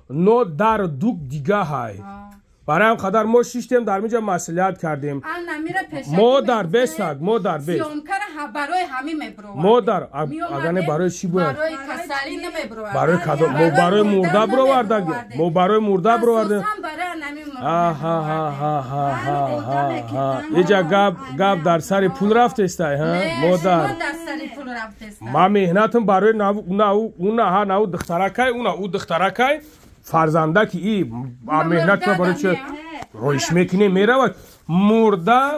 نو در دوک دیگه های برای هم خدر ما شیشتیم در میجا مسئولیت کردیم مادر بستگ مادر بست مادر اگرنه برای چی باید برای کدام ما برای مرده برو ورده ما برای مرده برو ورده ایجا گاب در سر پول رفت استای مادر ما مهنتم برای نو دخترکای او دخترکای فرزنده که ای مهنت رو برای چه رویش میکنه میره مرده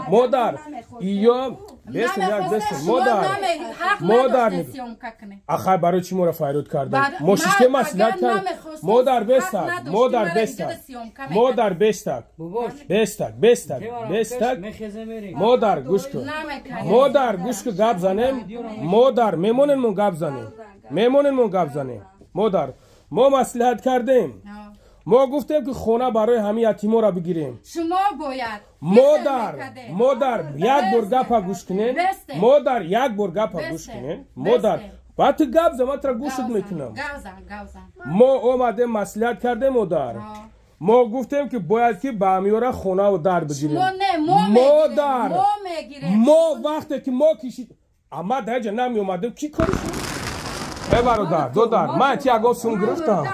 مادر یا بسن یک بسن مادر آخه برای چی مورا فایرود کرده ما شیشته مسئولیت کرد مادر بستک مادر گوش کن گاب زنیم مادر میمونن من گاب زنیم مادر ما مصلحت کردیم ما گفتیم که خونه برای همه یتیما را بگیریم شما باید مادر یک بار گپ گوش کنین مادر بعد گپ زمان تر گوشت میکنم ما اومدیم مصلحت کردیم مادر ما گفتیم که باید که به همیورا خونه و در بگیریم مادر ما وقتی که ما کشید اما در جا نمی اومدیم کی کارش برادر دودر من تی اگه سوم گرفتم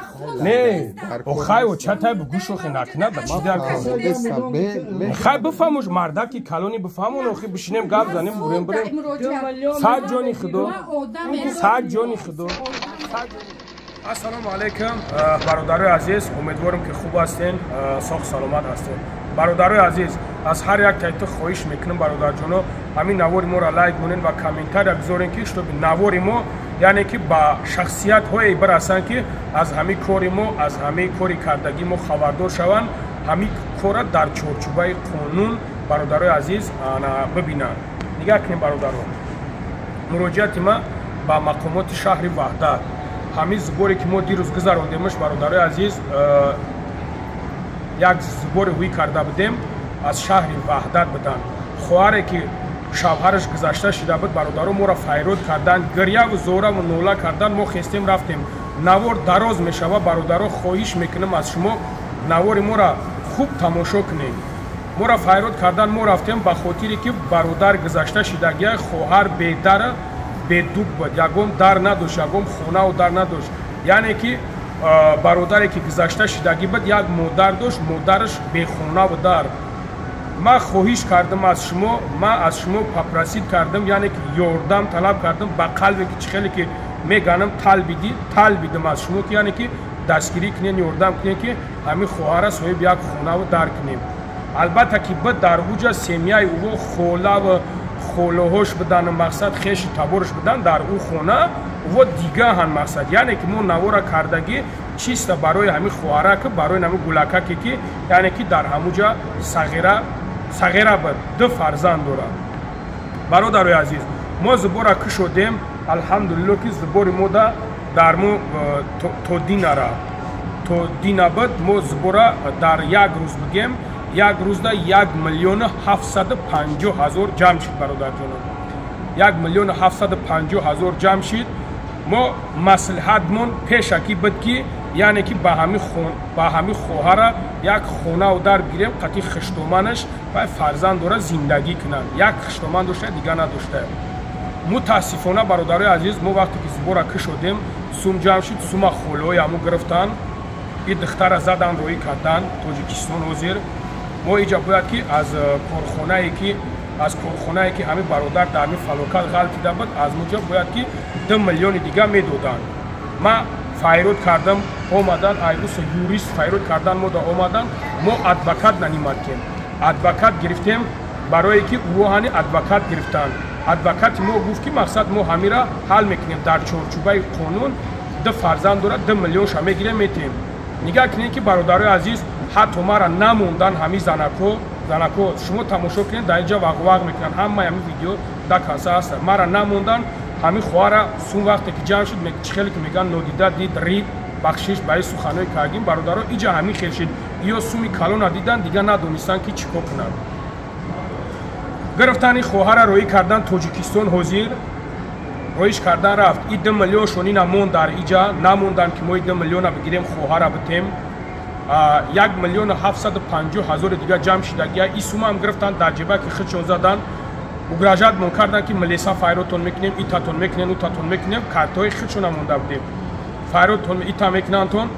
نه خواهی و چطای بگوش رو نکنه به چی در کنم خواهی بفهموش مرده که کلونی بفهمون و خواهی بشینیم گفت زنیم بریم ساعت جانی خدو السلام علیکم برادرای عزیز امیدوارم که خوب هستین ساخت سلامت هستین برادرای عزیز از هر یک تایتو خواهش میکنم برادر جانو همین نواری ما را لایک کنین و کامنتر بگذارین که شتو نواری ما یعنی که با شخصیت های برسن که از همه کاری ما از همه کاری کردگی ما خبردار شوند همه کار در چارچوبه قانون برادرای عزیز ببینن نگاه کنین برادران مراجعت ما با مقامات شهر وحدت همین زبوری که ما دیروز گذراندیمش برادرای عزیز یک زبور وی کرده بودیم از شهر وحدت بدن خواهری که شوهرش گذشته شده بود برادران ما را فیرود کردن گریه و زوره و نوله کردن ما خستیم رفتیم نوار دراز می شود برادران خواهش میکنم از شما نوار ما را خوب تماشا کنیم ما را فیرود کردن ما رفتیم به خاطری که برادر گذشته شدگی خواهر بیدر بدوک بود یکم در نداشت یکم خونه و در نداشت یعنی که برادری که گذشته شدگی بود یک مادر داشت مادرش به خونه و در ما خواهش کردم از شما ما از شما پاپرسید کردم یعنی که یاردم طلب کردم با قلبی که چخیلی که میگنم طلبیدم از شما که یعنی که دستگیری کنین یاردم کنین که همین خواهر صاحب یک خونه و در کنیم البته که بود در وجه سمیای او خوله و خولهاش بدن مقصد خیش تبارش بدن در او خونه و دیگه هم مقصد یعنی که ما نوارا کردگی چیست برای همین خواهره که برای همین گلکه که یعنی که در همونجا صغیره بود دو فرزند داره برادرای عزیز ما زبورا که شدیم الحمدلله که زبور ما در ما تو دینه بود ما زبورا در یک روز بگیم یک روز دا 1,750,000 جمع شد برادر جانم 1,750,000 جمع شد ما مصلحتمون پیشکی بود که یعنی که با همین خواهر یک خونه و در گیریم قطعی خشتومنش و فرزند داره زندگی کنن یک خشتومن داشته دیگه نداشته متاسفانه برادرای عزیز ما وقتی که زبورا که شدیم سوم جمع شد سوم خولوی همو گرفتن این دختر زدن روی کردن تاجیکستان وزیر ما اینجا باید که از کارخانه‌ای که همین برادر در همین فلاکت غلط دیده بود از اونجا باید که 2 میلیون دیگه میدادن ما فیرود کردم اومدن ایدوس یوریست فیرود کردن ما اومدن ما ادوکات نمی‌مارکیم ادوکات گرفتیم برای که اوهانی ادوکات گرفتن ادوکات ما گفت که مقصد ما همین را حل میکنیم در چارچوبه قانون 2 فرزند داره 2 میلیون شما میگیریم میتیم نگاه کنین که برادرای عزیز حتی ما را نموندن همین زنکو شما تماشا کنین در اینجا وقت میکنن همه همین ویدیو در کاسه هست ما را نموندن همین خواهر سون وقتی که جمع شد خیلی که میگن نودیده دید رید بخشش برای سخنای کردیم برادرها اینجا همین خیلی شد یا سومی کلو ندیدن دیگه ندونستن که چیکار کنن گرفتن خواهر روی کردن تاجیکستان حضور رویش کردن رفت این 2 میلیون شونی نموند در اینجا نموندن که ما 2 میلیون بگیریم خواهر بتیم 1,750,000 دیگه جمع شدگی این سوم هم گرفتن در جیبه که خودشون زدن مگراجات مون کردن که ملیسا فایروتون میکنیم ایتاتون میکنیم اوتاتون میکنیم کارتای خودشون هم مونده بودیم فایروتون ایتا میکننتون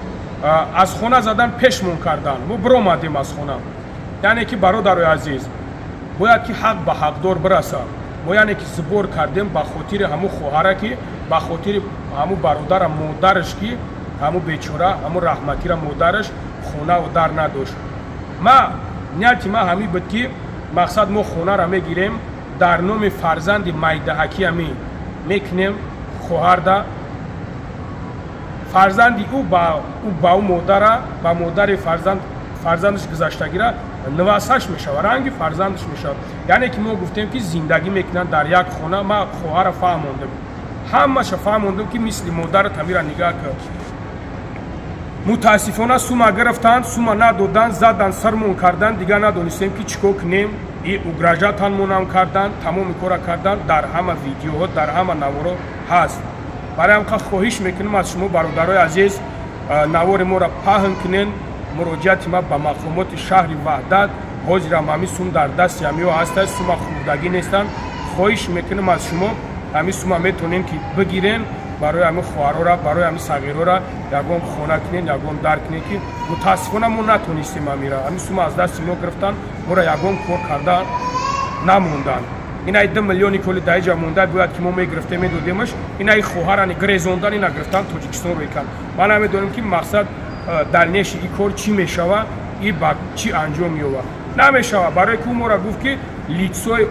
از خونه زدن پیشمون کردن ما برو اومدیم از خونه یعنی که برادرای عزیز باید که حق به حقدار برسه ما یعنی که صبر کردیم به خاطر همو خواهر که به خاطر همو برادر مادرش که همو بیچاره همو رحمتی را مادرش خونه و در نداشت ما نیتی ما همی بود که مقصد ما خونه را میگیریم در نام فرزند میدهکی همی میکنیم خواهر دا فرزندی او با او مادر با مادر فرزندش گذشتگی را نواسش میشه و رنگ فرزندش میشه یعنی که ما گفتیم که زندگی میکنن در یک خونه ما خواهر فهموندم همه فهموندم که مثل مادر تمیره نگاه کرد متاسفانه سوما گرفتن سوما ندادن زدن سرمون کردن دیگه ندونستیم که چیکار کنیم این اگراجاتمون هم کردن تمام کارا کردن در همه ویدیوها در همه نوارا هست برای هم خواهش میکنم از شما برادرای عزیز نوار ما را پهن کنین مراجعت ما به مقامات شهر وحدت حاضر هم سوم در دست همیو هست سوما خوردگی نیستن خواهش میکنم از شما همی سوما میتونین که بگیرین برای همه خواهرها را برای همه صغیرها را یکم خونه کنین یکم در کنین که متاسفانه ما نتونستیم همیرا همی سوما از دست ما گرفتن ما را یکم کار کردن نموندن اینا 2 میلیونی کلی در اینجا مونده باید که ما میگرفته میدادیمش اینا ای خواهرانی گریزوندن اینا گرفتن تاجیکستان رو کردن من هم میدونم که مقصد دلنیش این کار چی میشوه این با چی انجام میوه نمیشوه برای که ما را گفت که لیتسوی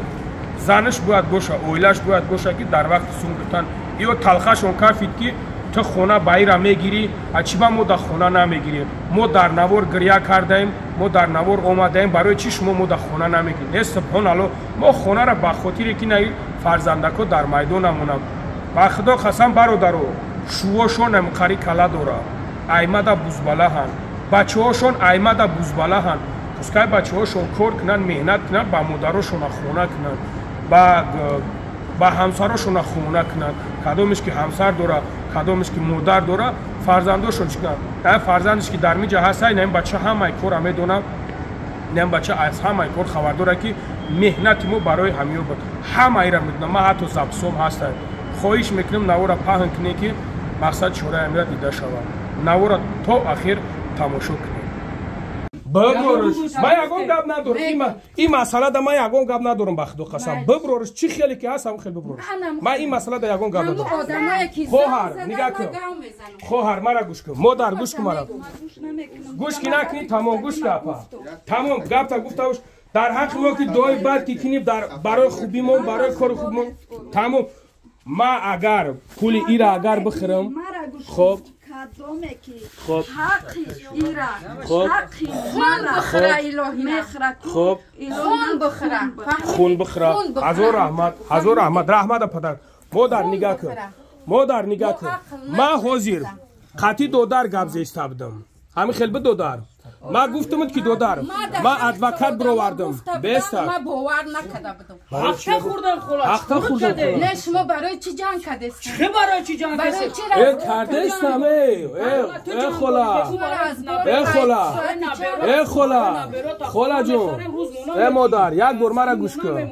زنش باید باشه اویلش باید باشه که در وقت سون گفتن ایو تلخشون کافید که تو خونه بایر میگیری اچیبا ما در خونه نمیگیریم ما در نوار گریه کردیم ما در نوار اومدیم برای چی شما ما در خونه نمیگیریم نه سبحان الله ما خونه را به خاطر که نه فرزندکو در میدان نمونم با خدا قسم برادرو شوهاشون هم قری کلا داره ایمده بوزباله هن بچه هاشون ایمده بوزباله هن پسکای بچه هاشون کار کنن مهنت کنن با مادرشون خونه کنن با همسرشون خونه کنن کدومش که همسر داره کدومش که مادر داره فرزنداشون چیکار فرزندش که در میجا هست این بچه همه کار میدونه این بچه از همه کار خبر داره که مهنت ما برای همیو بود همه ایران میدونم ما حتی زبسوم هستن خواهش میکنم نوارا پهن کنی که مقصد شورای امیر دیده شود نوارا تا اخیر تماشا کنی ببرورش ما یگون گپ ندارم این مسئله ده ما یگون گپ ندارم بخدا قسم ببرورش چی خیلی که هست هم خیلی ببرورش ما این مسئله ده یگون گپ ندارم خواهر نگاه کن خواهر مرا گوش کن مادر گوش کن مرا گوش کی نکنی تمام گوش کن تمام گپ تا گفتاوش در حق ما که دعای بعد که کنیم در برای خوبیمون برای کار خوبمون تمام ما اگر پول ایرا اگر بخرم خب خب خب خب خون بخره هزار رحمت پدر مادر نگاه کن مادر نگاه کن ما حاضر قطعی دودار گپ زیسته بودم همین خیلی به دودار ما گفتم که دودار ما ادوکات برآوردم بیستا ما باور نکرده بودم هفته خوردم خلاص هفته خوردم نه شما برای چی جنگ کردید چه برای چی جنگ برای چی کردستم ای خلا جون ای مادر یک بار مرا گوش کن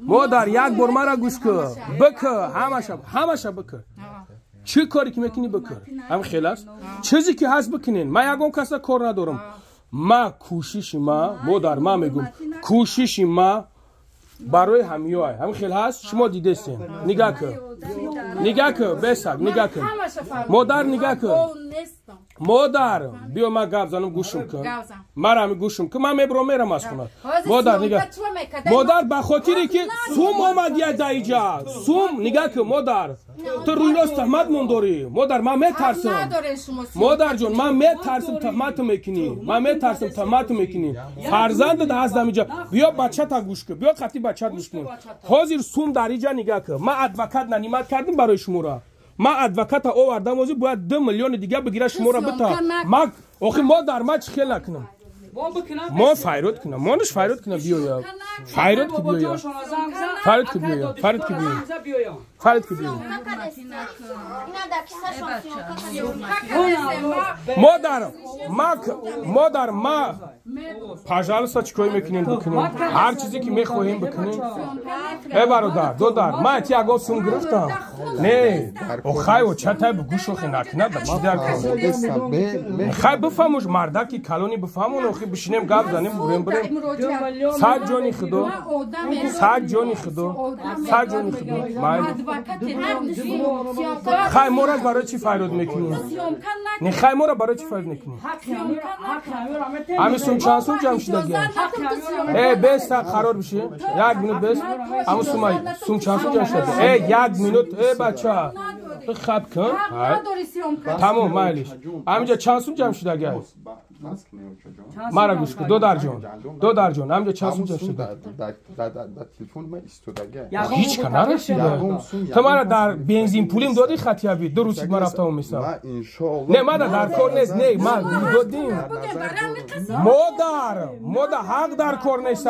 مادر یک بار مرا گوش کن بکر همش بکر چه کاری که میکنی بکر هم خیلی است چیزی که هست بکنین ما یکم کسا کار ندارم ما کوشش ما مادر ما میگم کوشش ما برای همیوای هم خیلی هست شما دیدستین نگاه کن بسک نگاه کن مادر نگاه کن مادر بیا ما گپ زنم گوشم کن مرا هم گوشم کن من میرم از خونه مادر نگاه مادر به خاطری که سوم آمد یه دایجا سوم نگاه کن مادر تو روی راست تهمت من داری مادر من میترسم مادر جون من میترسم تهمت میکنی فرزند ده هست اینجا بیا بچه تا گوش کن بیا خطی بچه گوش کن حاضر سوم در اینجا نگاه کن ما ادوکات ننیمت کردیم برای شما را ما ادوکات آوردم واسه باید 2 میلیون دیگه بگیره شما را بتا ما آخه مادر ما چه خیلی نکنم با بکنم ما فایرود کنم مانش فایرود کنم بیایا فایرود کی بیایا فایرود کی بیایا فایرود کی بیایا فایرود کی بیایا مادر ما پاجالسا چیکار میکنین بکنین هر چیزی که میخواهیم بکنین ای برادر دودر ما تی اگه سوم گرفتم نه خای و چتا بگوش خو نکنه چی در خای بفهموش مردکی کلونی بفهمون خو بشینیم گپ زنیم بریم صد جانی خدا صد جانی خدا صد جانی خدا خای مورا برای چی فایرود میکنین نه خای مورا برای چی فایرود میکنین همین چانسون جمع شده گه ای بس تا قرار بشه یک مینوت بس اما سومای سوم چانسون جمع شده ای یک مینوت ای بچه خب کن تمام مایلیش همینجا چانسون جمع شده گه مرا گوش کن دو در جان همینجا چانسون جمع شده هیچ که نرسیده تو مرا در بنزین پولیم دادی خطیابی 2 روز ما رفتم میسا نه ما در کار نیست نه ما دادیم مادر حق در کار نیست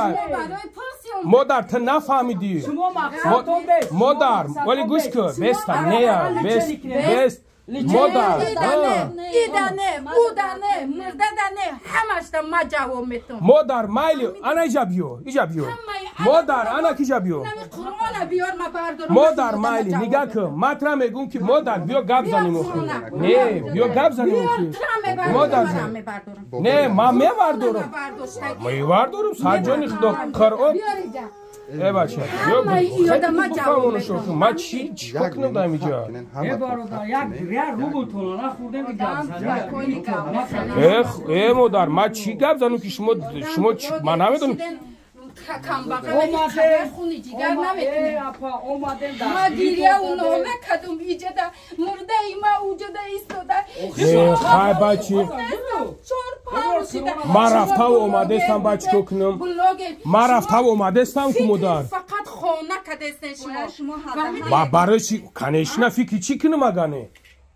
مادر تو نفهمیدی مادر ولی گوش کن بست نه بست مادر ایدانه بودانه مرددانه همش ما جواب میتونم مادر مایلی انا ایجا بیو مادر انا کیجا بیو مادر مایلی نگاه کن ماترا میگم که مادر بیا گپ زنیم نه بیا گپ زنیم مادر نه ما میوردارم صد جانی خدا قرآن ای بچه ما چی کنم دارم اینجا ای برادر یک ریال روبل تو نخورده ای مادر ما چی گپ زنم که شما من نمیدونم خونی جیگر نمیکنه ما دیریه و نامه کدوم ایجاده مرده ما اوجاده ایستاده خواهی بچی ما رفته و اومده استم بچه کنم ما رفته و اومده استم که مادر فقط خونه کده استن شما برای چی کنش نه فکر چی کنم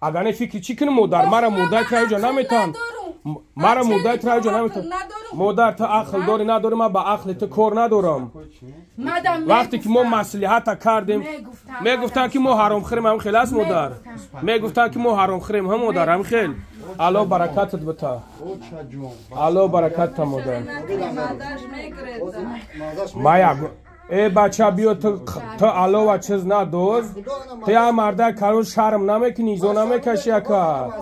اگه فکر چی کنم مادر مرا مرده که اینجا نمیتن مرا مرده که اینجا نمیتن مادر تا عقل داری نداری من با عقل تو کار ندارم وقتی که ما مصلحت کردیم میگفتن که ما حرام خوریم هم خیلی است مادر میگفتن که ما حرام خوریم هم مادر هم خیلی الله برکتت بتا الله برکت مادر مایا ای بچه بیا تو علاوه چیز ندوز تو یا مرده کارو شرم نمیکنی زو نمیکشی اکا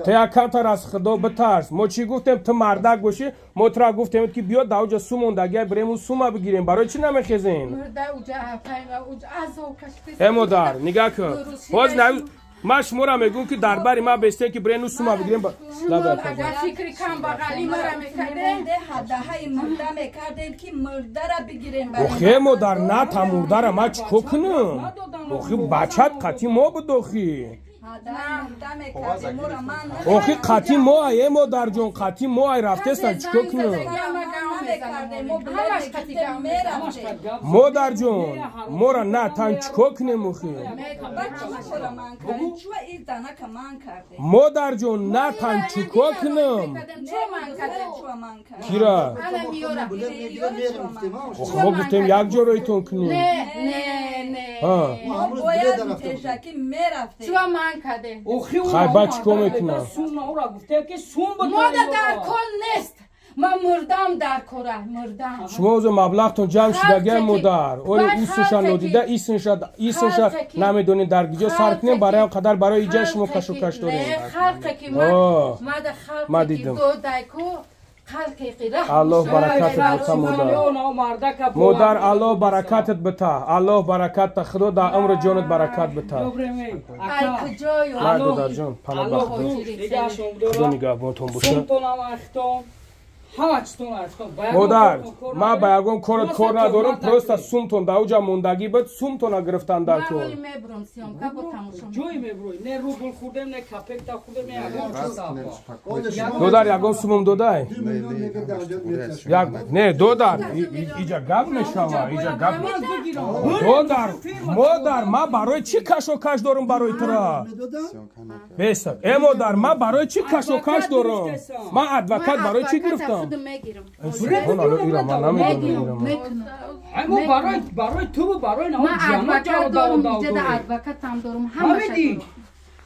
تو یا کمتر از خدا بترس ما چی گفتیم تو مرده گوشی ما ترا گفتیم که بیا داوجا سوم اوندگه بریم و سوم بگیریم برای چی نمیخیزین ای مادر نگاه کن باز نه ما شما را میگم که درباری ما بسته که برای نوسوما بگیریم اگر فکری کم بغلی ما را میکردیم حدهای مرده میکردیم که مرده را بگیریم اوخی مادر نه تا مرده را ما چکو کنم اوخی بچت قطی ما بدوخی اوخی قطی ما ای مادر جون قطی ما ای رفته سن چکو کنم مادر جون مورا نه تن چکو کنم اوخی مادر جون نه تن چکو کنم کیرا اوخی ما گفتیم یک جا روی تون کنیم ما باید تشکی میرفتیم خواهی بچه که میکنم مادر در کل نیست ما مردم در کره مردم شما اوزو مبلغتون جمع شدگه مادر اولی ایسنشا نودیده ایسنشا نمیدونین در گیجا سر کنیم برای هم قدر برای ایجا شما کشو کش داریم خلقه که ما دیدم الله برکتت بتا مادر الله برکتت بتا الله برکت خدا در عمر جانت برکت بتا مادر جان پناه بخدا خدا نگهبانتون باشه ҳамачитон астон модар ма ба ягон корот кор надорам просто сумтон дар уҷа мондагӣ буд сумтона гирифтан дар кор ҷое мебурӣ не рубл хӯрдем не капекта хӯрдем не ягон чиза додар ягон сумум додай не додар иҷа гап мешава иҷа гап додар модар ма барои чӣ кашокаш дорам барои тура беса э модар ма барои чӣ кашокаш дорам ма адвокат барои чӣ гирифтам барои ту барои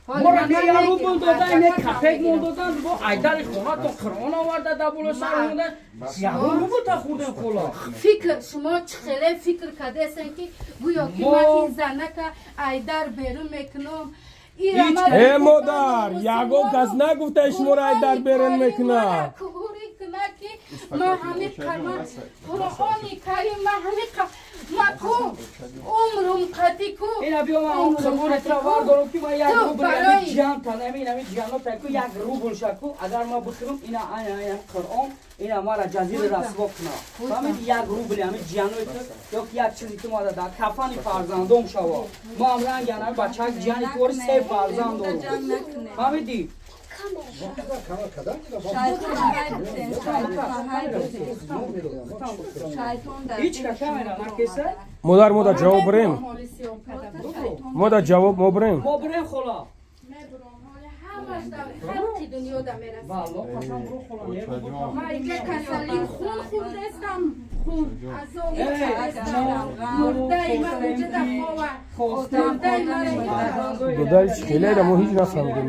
мора не ярубул додан не капек мол додан бо айдари хона то қирон оварда да боло сар мунда ярубул та хурдем хола фикр шумо чихеле фикр кардесен ки гӯё ки ман ин занака айдар берун мекунам э модар ягон кас нагуфтаи шуморо айдар берун мекунам ما همه کلمه قرآنی کریم ما همه ما کو عمرم قطی کو اینا بیا من اون خبرت را واردارم که ما یک روبل یعنی جان تنمی نمی جانو تکو یک روبل شکو اگر ما بخورم اینا این قرآن اینا ما را جزیر رسوا کنه فهمید یک روبل یعنی جانو تو یک چیزی که ما دا کفانی فرزندم شوا ما هم رنگ یعنی بچک جانی کور سه فرزند دارم فهمیدی модар модар ҷавоб бурем модар ҷавоб мо бурем хола додари чӣ хеледа мо ҳеҷ нафаҳмидем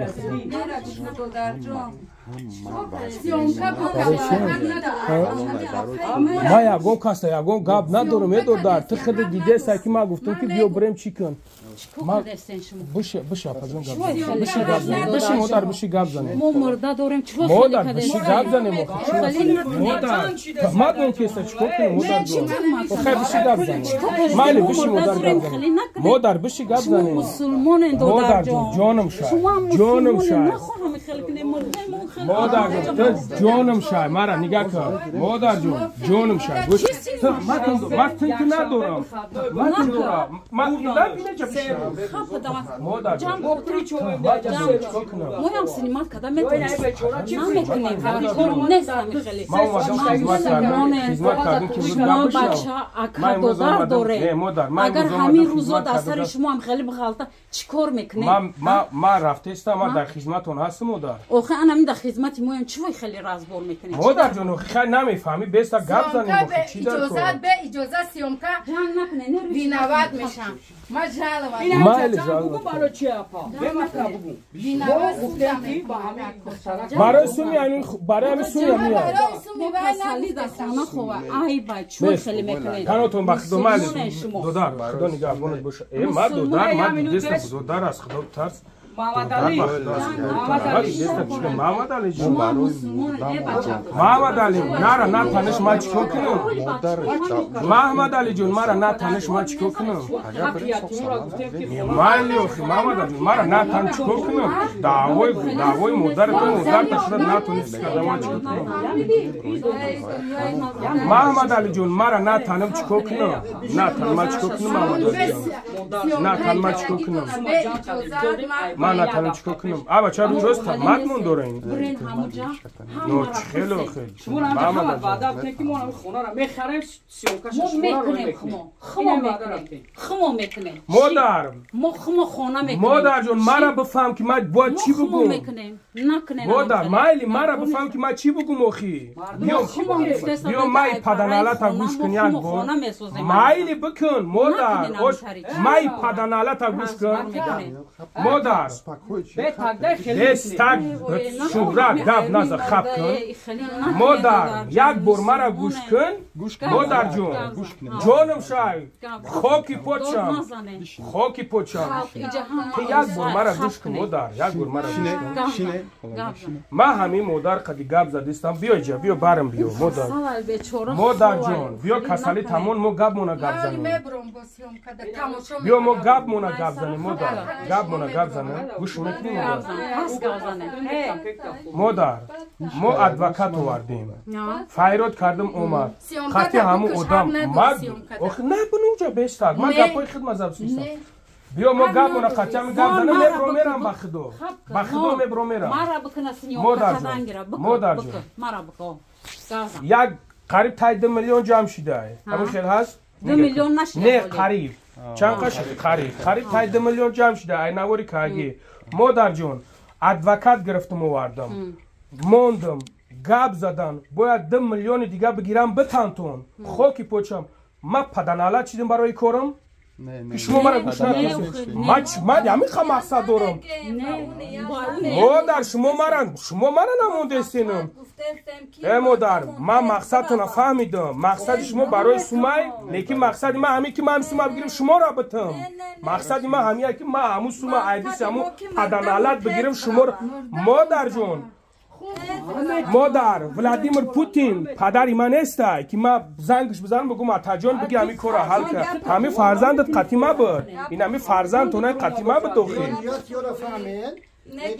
ма ягон каса ягон гап надорам е додар ту худ дидеса ки ман гуфтам ки биё бурем чӣ кун биши апаҷон гап биши модар биши гап занем модар биши гап занем мадон кеса чикор кунем модарҷон охай биши гап занем майли биши модар гап занем модар биши гап занем модарҷон ҷоним шай ҷоним шай модарҷон ту ҷоним шай мара нигаҳ кун модарҷон ҷоним шай ман тинки надорам ман дорам ман инҷа бишам модарҷон моям синимат када наметонем хизмат кардем ки шумо бача акадодар доре агар ҳамин рӯзо дар сари шумо ҳам хеле бихалта чӣ кор мекунем ман рафтестам ман дар хизматон ҳастам модар охе анами дар хизмати моям чивой хеле разбор мекунем модарҷон хай намефаҳмӣ беста гап занем иҷоза сиёмка бинавад мешам ма жалова барои чи апа бематра бугу мо гуфтем ки ба ҳамин барои суми ҳамин барои ҳамин суми ҳамин касали дар хона хова ай бай чивой хеле мекунем канотон ба худо майли додар худо нигаҳбонат боша э ма додар ман дидестам додар аст худо тарс маҳмад али нара натаныш ма чӣ кор кунам маҳмад алиҷон мара натаныш ма чӣ кор кунам майли охи маҳмад алиҷон мара натан чӣ кор кунам даъвои модарату модарта шуда натонисти карда ма чӣ кор кунам маҳмад алиҷон мара натанам чӣ кор кунам натан ма чӣ кор кунам маҳмад алиҷон натан ма чӣ кор кунам ман натанам чӣ кор кунам а бача рӯз таматмон дорем но чӣ хеле охе модар модарҷон мара бифаҳм ки ман бояд чӣ бигӯм модар майли мара бифаҳм ки ман чӣ бигӯм охи биё май паданалата гӯш кун як бор майли бикун модар май паданалата гӯш кун модар дестак шӯҳрат гап наза хаб кун модар як бор мара гӯш кун модарҷон ҷоним шай хоки подшам хоки подшам ти як бор мара гӯш кун модар як бор мара гӯш кун ман ҳамин модар қади гап задистам биё иҷа биё барам биё модар модарҷон биё касали тамон мо гапмона гап занем биё мо гапмона гап занем модар гапмона гап занем گوش میکنی هست گازانه مادر ما ادوکات آوردیم فریاد کردم اومد خطی همون آدم نه بنوجا بیستاد من گپای خدمت زبسیستم بیا ما گپ اون خطی همین گپ دنم میبرو میرم بخدو میبرو میرم مادر جون یک قریب تای 2 میلیون جمع شده همین خیلی هست 2 میلیون نشده نه قریب چند قش قریب تای 2 میلیون جمع شده ای نواری کاگی مادر جون ادوکات گرفتم آوردم موندم گپ زدن باید 2 میلیون دیگه بگیرم بتانتون خوکی پوچم ما پدنالا چیدیم برای کارم که شما مرا گوش نکنید من همین مقصد دارم مادر شما مرا نمونده استینم ای مادر من مقصدتون فهمیدم مقصد شما برای سومای لیکن مقصد من همین که من سوما بگیرم شما را بتم مقصد من همیه که من همون سوما عیدیس همون پدنالت بگیرم شما را مادر جون مادر ولادیمیر پوتین پدری من است که ما زنگش بزنم بگم اتاجان بگی همین کارا حل کرد همین فرزندت قطیمه بود این همین فرزند تو نه قطیمه بود دوخی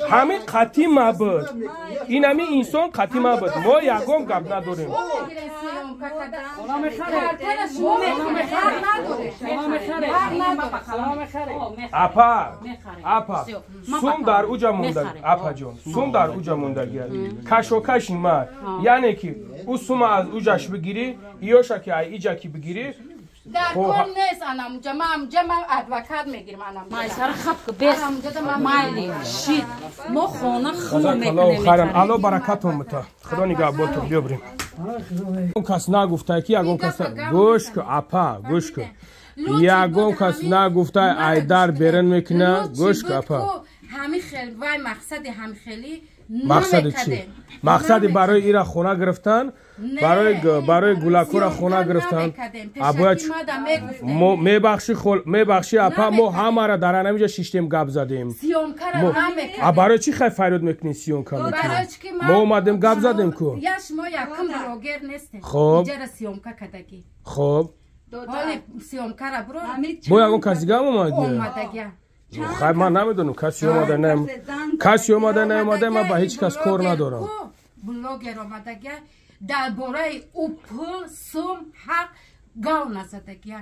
همین قطیمه بود این همین انسان قطیمه بود ما یکم گپ نداریم اپا سوم در اوجا مونده اپا جون سوم در اوجا مونده کش و کش مرد یعنی که او سوم از اوجاش بگیری یوشا که ایجا کی بگیری در کن نیست اناموجا من ادوکات میگیرم اناموجا مایسر خب که بیست مایلی شید ما خونه میکنیم الله برکتون بتا خدا نگاه باتون بیا بریم اون کس نگفته که یکون کس گوش که اپا گوش که یکون کس نگفته ایدار برن میکنه گوش که اپا همین خیلی وای مقصد همین خیلی مقصد چی؟ مقصد برای ایرا خونه گرفتن برای گولاکورا خونه گرفتن ابوچ میبخشی اپا ما همه را در نمیجا شیشتیم گپ زدیم برای چی خیلی فریاد میکنی سیونکا میکنی ما اومدیم گپ زدیم کو یا شما یکم بروگر نیستیم خب اینجا سیونکا کدگی خب ولی سیونکا را برو با یکم کسی گم اومدگی خیلی من نمیدونم کسی اومده نیومده من با هیچ کس کار ندارم بلوگر اومدگی در برای او پول سوم حق گاو نزدگی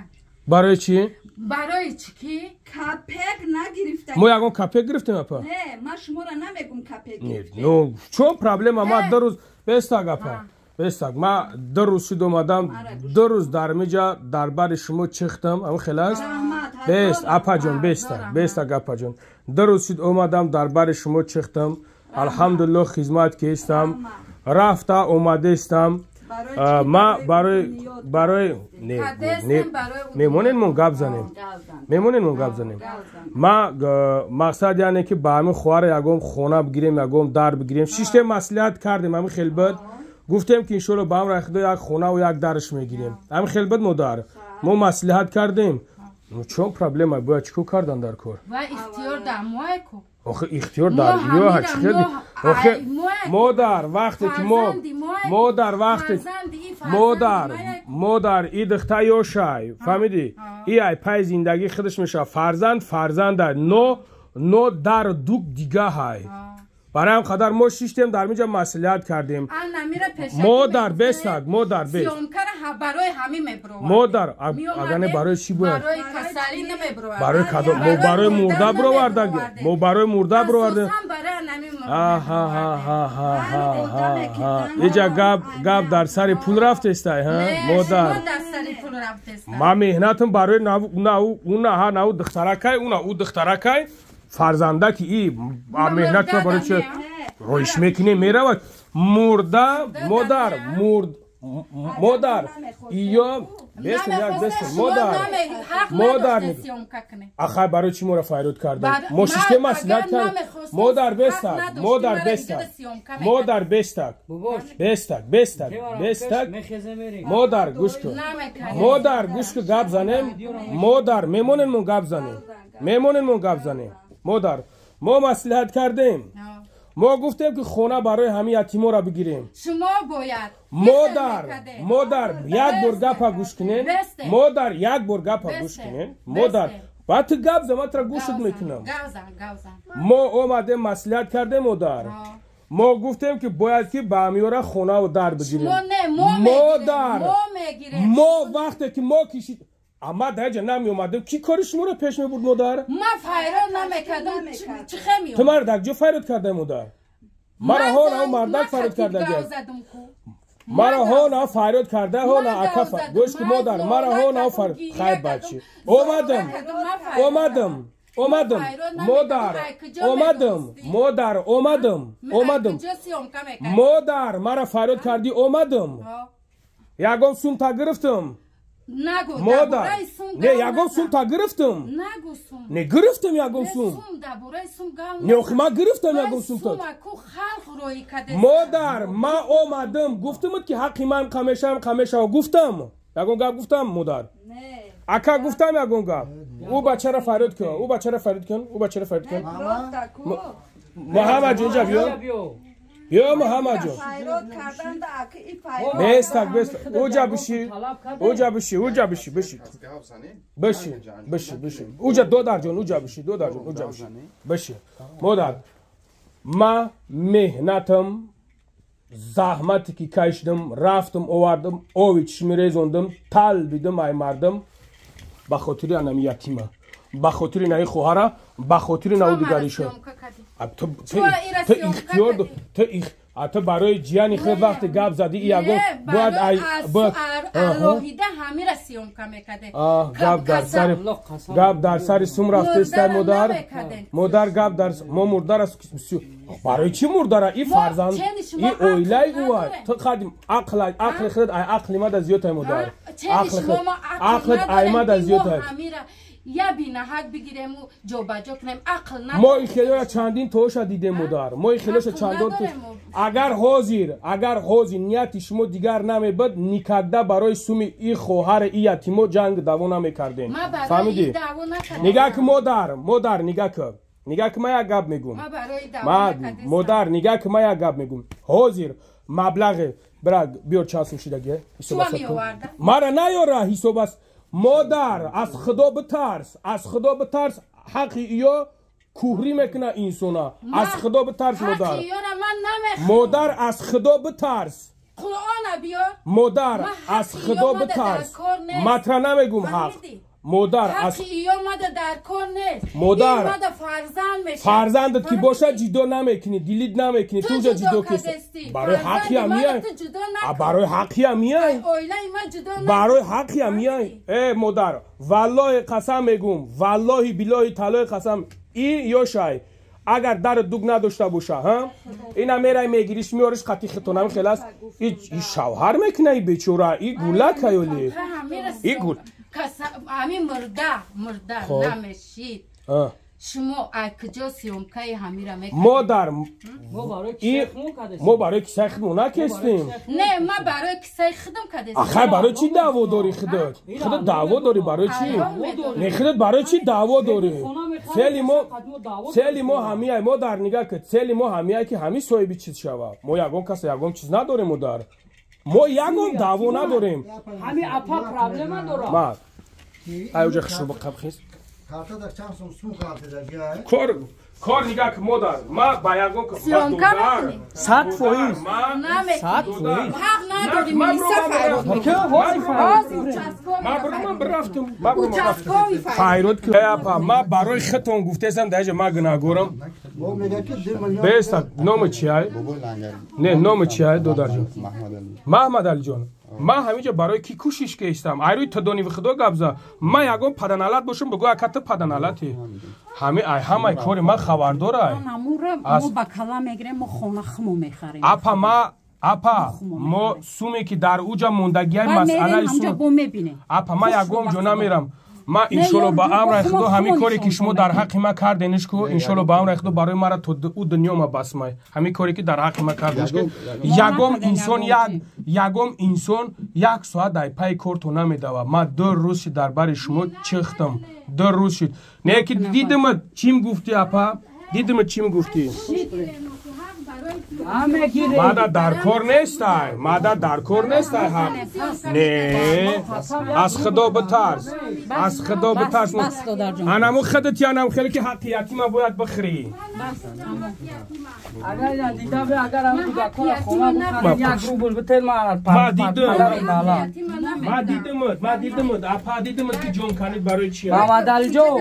برای چی؟ برای چی که؟ کپک نگرفته ما یکم کپک گرفتیم اپا؟ نه من شما را نمیگم کپک نه چون پرابلم ما 2 روز بستاگ اپا بستاگ ما 2 روز شد اومدم 2 روز در میجا دربار شما چختم اما خلاص بست اپا جون بستاگ اپا جون 2 روز شد اومدم دربار شما چختم الحمدلله خدمت کردم رفته اومده استم ما برای میمونین من گپ زنیم ما مقصد یعنی که با همین خوار یکم خونه بگیریم یکم در بگیریم شیشته مصلحت کردیم همین خیلی بد گفتیم که انشالله با هم رخده یک خونه و یک درش میگیریم همین خیلی بد مدار ما مصلحت کردیم چون پرابلم باید چیکو کردن در کار و اختیار در موای کو آخه اختیار در یا چقدر آخه مادر وقتی که مادر ای دخته یا شای فهمیدی ای پای زندگی خودش میشه فرزند نو در دوک دیگه های برای هم خدر ما شیشتیم در میجا مسئولیت کردیم مادر بستگ برای همین میبرو مادر اگر نه برای چی باید برای کسالی نمیبرو برای کدو ما برای مرده برو وردگی ما برای مرده برو ورده اینجا گاب در سر پول رفته استای مادر ما مهنتم برای نو دخترکای او دخترکای فرزنده که ای مهنت را برای چه رویش میکنه میرود مرده مادر یا مادر آخه برای چی مورا فریاد کردن ما شیشته مسئولیت کردن مادر بستک مادر گوش کن گپ زنیم مادر میمونن من گپ زنیم مادر ما مسئولیت کردیم ما گفتیم که خونه برای همه یتیما را بگیریم شما باید مادر یک بار گپ گوش کنین مادر بعد تو گپ زدم ترا گوشت میکنم ما اومدیم مصلحت کردیم مادر ما گفتیم که باید که به امیورا خونه و در بگیریم ما وقتی که ما کشید اما درجه نمی اومدیم کی کارش ما رو پیش می بود مادر؟ ما فریاد نمیکردم چه خمی تو مرد جو فریاد کرده مادر مرا ها مردک فریاد کرده مرا ها فریاد کرده ها نه اکفا گوش که مادر مرا ها فریاد خیر بچه مادر مرا فریاد کردی اومدم یکم سوم تا گرفتم نگو مادر نه یکم سوم تا گرفتم نگو سوم نه گرفتم یکم سوم نه خب ما گرفتم یکم سوم تا مادر ما اومدم گفتم که حقی من قمیشم گفتم یکم گپ گفتم مادر اکا گفتم یکم گپ او بچه را فریاد کن محمد جون بیا محمد جون بست اوجا بشی اوجا دو در جون اوجا بشی بشی مادر ما مهنتم زحمتی که کشیدم رفتم آوردم آوی چشمی ریزوندم تل بیدم ای مردم به خاطر انم یتیمه به خاطر نای خواهره به خاطر نو دیگریشه تو اختیار تو برای جیانی خیلی وقت گپ زدی یگو باید الوهیده همه را سیوم کمکده گپ در سر سوم رفته است مادر گپ در ما مردار است برای چی مرداره این فرزند این اویلای اوه تو قدیم عقل خود عقل ما از زیاد مادر عقل ایمد از زیاد یا بی نهک بگیریم و جو بجا کنیم عقل نداریم ما این خیلی چندین توش دیدیم مادر ما این خیلیش چندین توش اگر حاضر نیتی شما دیگر نمیبود نیکده برای سومی این خواهر این یتیمو جنگ دعوا نمیکردین فهمیدی؟ نگاه که مادر نگاه که من یک گپ میگم مادر نگاه که من یک گپ میگم حاضر مبلغ برای بیار چند سو شدگه مرا نیاره حساب است مادر از خدا بترس حقی یا کوهری میکنه اینسونا از خدا بترس مادر از خدا بترس قرآن بیار مادر از خدا بترس مطرح نمیگم حق مادر از مادر در کار نیست مادر فرزندت که باشه جدا نمیکنی دیلید نمیکنی تو جدا کسی برای حقی هم میای ای مادر والله قسم میگم والله بالله تعالی قسم این یا شای اگر در دوگ نداشته باشه ها اینا میرای میگیریش میارش قطی خطونم خلاص این شوهر میکنه این بیچاره این گولک هیولی این گول همین مرده نمیشید شما کجا سیومکای همین را میکنید مادر ما برای کسای خودمون نکستیم نه ما برای کسای خودم کدستیم آخه برای چی دعوا داری خودت دعوا داری برای چی نه خودت برای چی دعوا داری سیلی ما همیای ما در نگاه که سیلی ما همیای که همی صاحبی چیز شوه ما یگم کسی یگم چیز نداریم مادر ما یگم دعوا نداریم همین اپا پرابلم داره ایوجا خشو بقب خیست کارتا در چند سوم کارتا در جای کار نگاه که مادر ما باید گم سیام کار صد فویز حق نداریم این من برفتم فایرود ما برای خطون گفتم درجه ما گناهگورم بیست نام چیه نه نام چیه دو درجه محمد علی جان ما همینجا برای کی کوشش کردم ایروی تدانی و خدا گبزا ما یگم پدنالات باشم بگو اکت پدنالاتی همه کاری ما خبرداره ما با کلا میگیریم ما خونه خمو میخریم اپا ما سومی که در اوجا موندگی مسئله سوم اپا ما یگم جونا میرم ما انشالله با امر خدا همین کاری که شما در حق ما کردینش کو انشالله با امر خدا برای مرا تو دنیا ما بسمای همین کاری که در حق ما کردینش کو یگم انسان یک ساعت در پای کار تو نمیدوا ما 2 روز در بر شما چختم 2 روز شد نه که دیدم چیم گفتی اپا دیدم چیم گفتی همه گیره مادر در کار نیستای مادر در کار نیستای هم نه از خدا بترس از خدا بترس انمو خودت یا خیلی که حق یتیم باید بخری اگر دیدم اگر هم دیگه کار خونه یک روبل بتل ما دیدم اپا دیدم که جون کنید برای چیه محمد الجو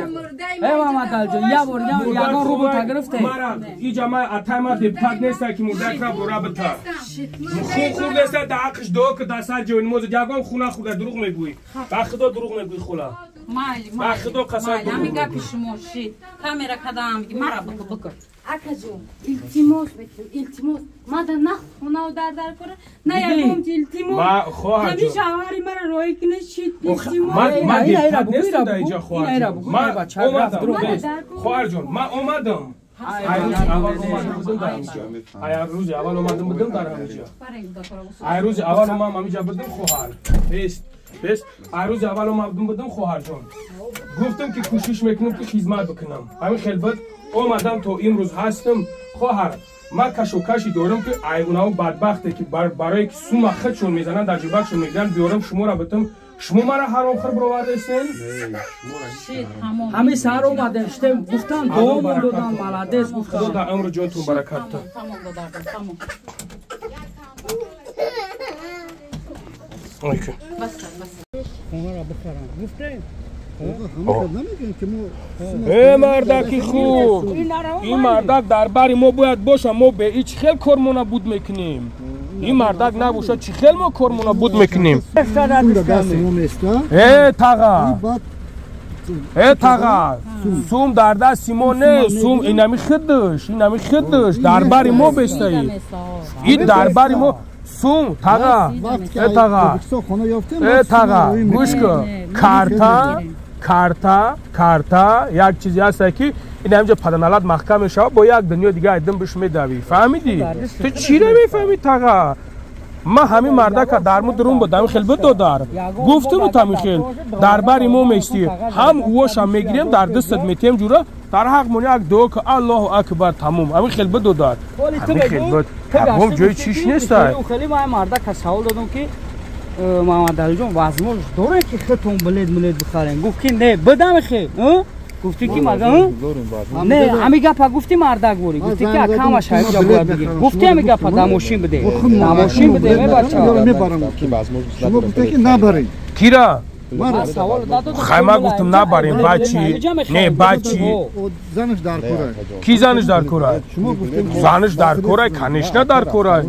محمد الجو یا بار یا روبل تا گرفته مرا اینجا ما اتما دیپتات نیست که مردک را برا بتا خوب نیست در حقش دو که دست جوین موز جاگام خونه خوده دروغ میگویی بخدا دروغ میگویی خلا بخدا قسم دروغ میگویی پیش موشی کامیرا کدام میگی مرا بکن اکا جون التماس بکن التماس ماذا نخونه و در کنه نه یکم التماس ما خواهر جون همیشه آواری مرا روی کنه شید التماس ما دیپتات نیستم در اینجا خواهر جون ما اومدم خواهر جون ما اومدم روز اول اومدم بودم در همینجا روز اول اومدم همینجا بودم خواهر بس روز اول اومدم بودم خواهر جون گفتم که کوشش میکنم که خدمت بکنم همین خدمت اومدم تو امروز هستم خواهر ما کشی دارم که اونا بدبخته که برای سوم خودشون میزنن در جیبشون میگیرن بیارم شما را بتم شما مرا هر آخر برآورده استین همه سر اومده اشتم گفتن دوم دادم ملادس گفتن خدا در عمر جونتون برکت ده اوکی ای مردکی خوب این مردک در بری ما باید باشه ما به هیچ خیل کارمونا بود میکنیم این مردک نباشه چی خیل ما کارمونا بود میکنیم ای تاغا سوم در دستی ما نه سوم اینمی خودش در بری ما بسته این در بری ما سوم تاغا ای تاغا گوش کن کارتا یک چیزی هست که این همینجا پدنالات محکم میشه با یک دنیا دیگه ایدم بهش میدوی فهمیدی تو چی رو میفهمی تاغا ما همین مرده که در مدرون بودم خیلی بدودار گفتم تامی خیل در بری مو میستی هم اوش هم میگیریم در دستت میتیم جورا در حق مونی یک دو که الله اکبر تموم همین خیلی بدودار همین خیلی بد تمام جای چیش نیست خیلی ما مرده که سوال دادم که محمد علی جون وزمون داره که خودتون بلد بخورین گفت که نه بدم خیلی گفتی که مرده نه همین گپا گفتی مردک بوری گفتی که کامش های جا باید بگی گفتی همین گپا دماشین بده می بچه شما گفتی که نبرین کیرا خیمه گفتم نبریم بچی نه بچی زنش در کوره کی زنش در کوره زنش در کوره کنش نه در کوره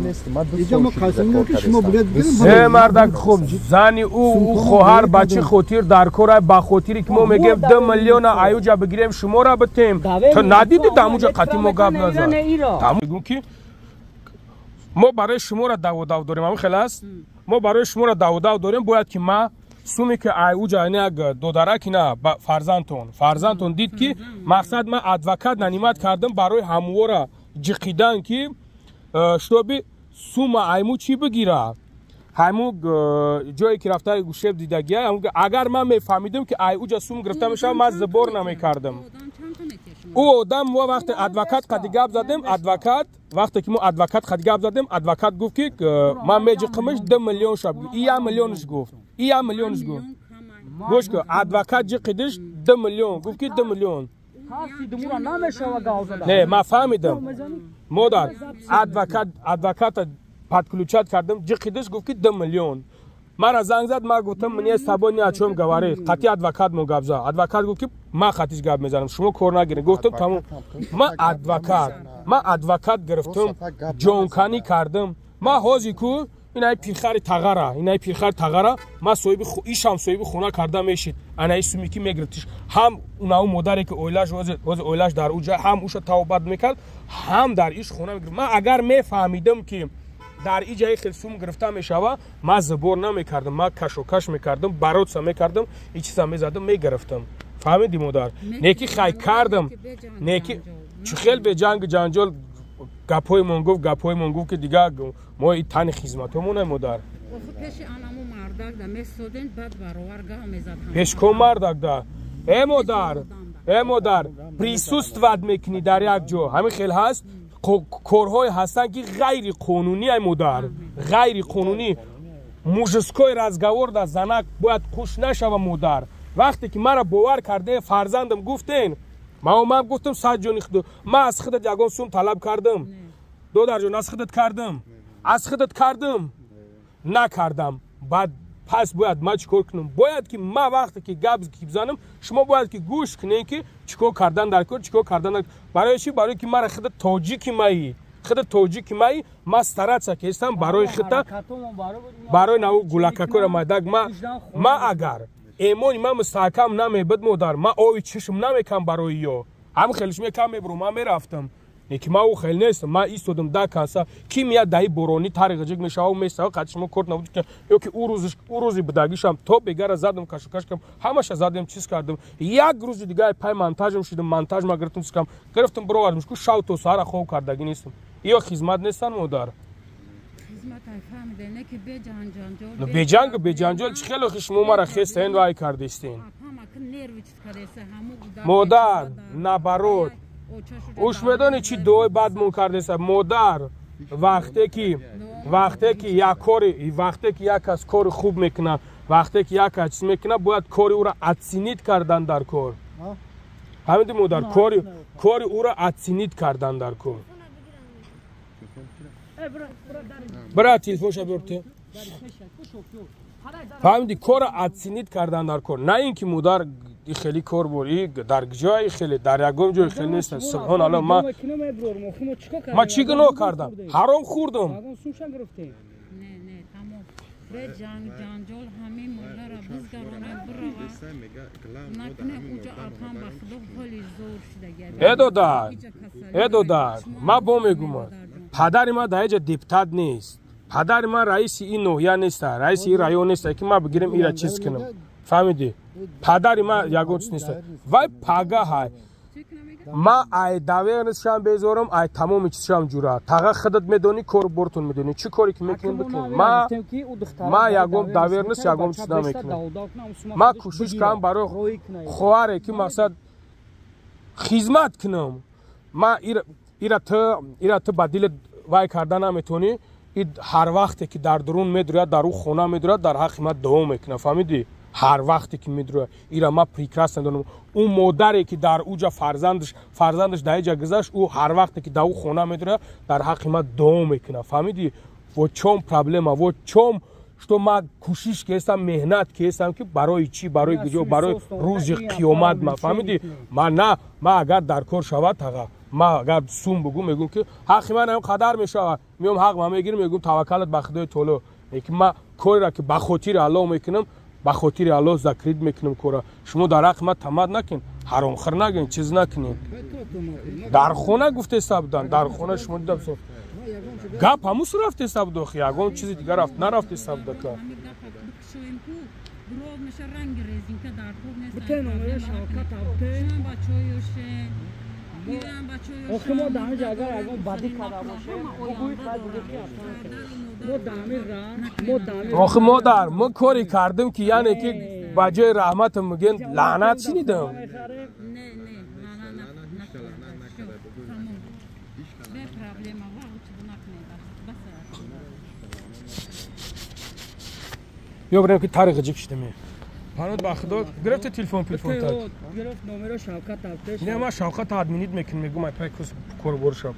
اینجا ما قسم که شما بلد بگیم مردک خوب زنی او خواهر بچه خاطر در کوره با خاطری که ما میگیم 2 میلیون ایوجا بگیریم شما را بتیم تو ندیدی دموجا قطعی ما گپ نزد میگم که ما برای شما را دو داریم همین خیلی است ما برای شما را دو داریم باید که ما سومی که اوجا اینه دودرک نه فرزندتون دید که مقصد من ادوکات ننیمت کردم برای هموارا جقیدن که شتوبی سوم ایمو چی بگیره همو جایی که رفته گوشه دیدگیه اگر من میفهمیدم که اوجا سوم گرفته میشه من زبور نمیکردم او آدم ما وقت ادوکات قدی گپ زدم وقتی که ما ادوکات قدی گپ زدم ادوکات گفت که من میجقمش 2 میلیون شب ای میلیونش گفت گوش که ادوکات جقیدش 2 میلیون گفت که 2 میلیون نه ما فهمیدم مادر ادوکات پادکلوچات کردم جقیدش گفت که 2 میلیون مرا زنگ زد ما گفتم من سبونی اچوم گواره قطعی ادوکات مو گپ زد ادوکات گفت که ما خطیش گپ میزنم شما کار نگیرین گفتم تمام ما ادوکات گرفتم جونکانی کردم ما هازی کو اینای پیرخر تغره ما صاحب ایشم صاحب خونه کردم میشید انای سومی کی میگرتش هم اونها مادری که اولاش در اوجا هم اوش توبت میکرد هم در ایش خونه میگرفت من اگر میفهمیدم که در این جای خیلی سوم گرفته میشوه من زبور نمیکردم من کش میکردم برات سم میکردم این چیزا میزدم میگرفتم فهمیدی مادر نیکی خای کردم نیکی چخیل به جنجال گپای من گفت که دیگه ما این تن خدمتمونه مادر پیش انامو مردک ده میسودن بعد برابر گاه میزد پیش کو مردک ده ای مادر پریسوست ود میکنی در یک جو همین خیلی هست کارهای هستن که غیر قانونی ای مادر غیر قانونی مujskoy разговор да занак باید خوش نشوه مادر وقتی که مرا باور کرده فرزندم گفتین من گفتم صد جون خود من از خودت یگان سوم طلب کردم دو جون از خودت کردم نکردم بعد پس باید ما چیکار کنم باید که ما وقتی که گپ بزنم شما باید که گوش کنین که چیکار کردن در کار چیکار کردن برای چی برای که مرا خودت توجیکی مایی ما стараться که هستم برای خودت برای نو گولاکاکور مادگ ما اگر ایمون ما مستحکم نمیبد مادر ما اوی چشم نمیکم برای یو هم خیلیش میکم میبرم من میرفتم نیکی ما او خیلی نیستم ما ایستادم دا کنسا کی میاد دایی برونی تاریخ جگ نشاو میسته قدش ما کرد نبود که یا که او روزی بداگیشم تو بگره زدم کشو کش کم همش زدم چیز کردم یک روز دیگه پای مونتاژم شدم مونتاژ ما گرفتم برو وردم کو شاو تو سارا خوب کردگی نیستم یا خدمت نیستن مادر خدمت فهمیده نه که به جنجال چه خیلی خوش شما مرا خستین وای کردیستین مادر نبرود اوش میدونی چی دوی بدمون کرده است مادر وقتی که یک کس کار خوب میکنه وقتی که یک کس میکنه باید کاری او را اتسینید کردن در کار همین مادر کاری او را اتسینید کردن در کار برای تلفن شبیرته فهمیدی کار اتسینید کردن در کار نه اینکه مادر خیلی کار بوری در جای خیلی در یگم جای خیلی نیست سبحان الله ما چی گناه کردم حرام خوردم نه تمام به جنجال همین مادر را بزگرانه بروا نکنه اوجا آتام بخدا خیلی زور شده ادودار ما با میگم پدر ما در اینجا دیپتات نیست پدر ما رئیس این نوحیه نیست رئیس این رایون نیست که ما بگیریم ایرا چیز کنم فهمیدی پدر ما یگون چیز نیست وای پاگا های ما ای داورنس شام بذارم ای تمام چیزام جورا تاغا خودت میدونی کار برتون میدونی چی کاری که میکنین بکن ما یگون داورنس یگون چیز نمیکنم ما کوشش کنم برای خواهره که مقصد خدمت کنم ما ایرا تو بدیل وای کردن نمیتونی هر وقتی که در درون میدره در او خونه میدره در حق ما دوام میکنه فهمیدی هر وقتی که میدره ایرا ما پریکراس ندونم اون مادری که در اوجا فرزندش در اینجا گذاشت او هر وقتی که در او خونه میدره در حق ما دوام میکنه فهمیدی و چون پرابلم و چون что ما کوشش کردم مهنت کردم که برای چی برای گجو برای روز قیامت ما فهمیدی ما اگر در کار شود تا ما اگر سوم بگم میگم که حق من هم قدر میشه میام حق ما میگیرم میگم توکلت به خدای تعالی که ما کاری را که به خاطر الله میکنم به خاطر الله ذکرید میکنم کورا شما در حق ما تمد نکن حرام خور نگین چیز نکنین در خونه گفته سبدان در خونه شما دیدم گپ هموس رفته سبدو خیاگون چیزی دیگه رفت نرفته سبدو که آخه ما دامه جاگه اگه بادی کارا باشه آخه مادر ما کاری کردم که یعنی که بجای رحمت میگن لعنت شنیدم یا بریم که تاریخ جک شده می پانود با خدا گرفت تلفن تا گرفت نمره شوکت آفتش نه ما شوکت ادمینید میکنم میگم پای کس کار برشا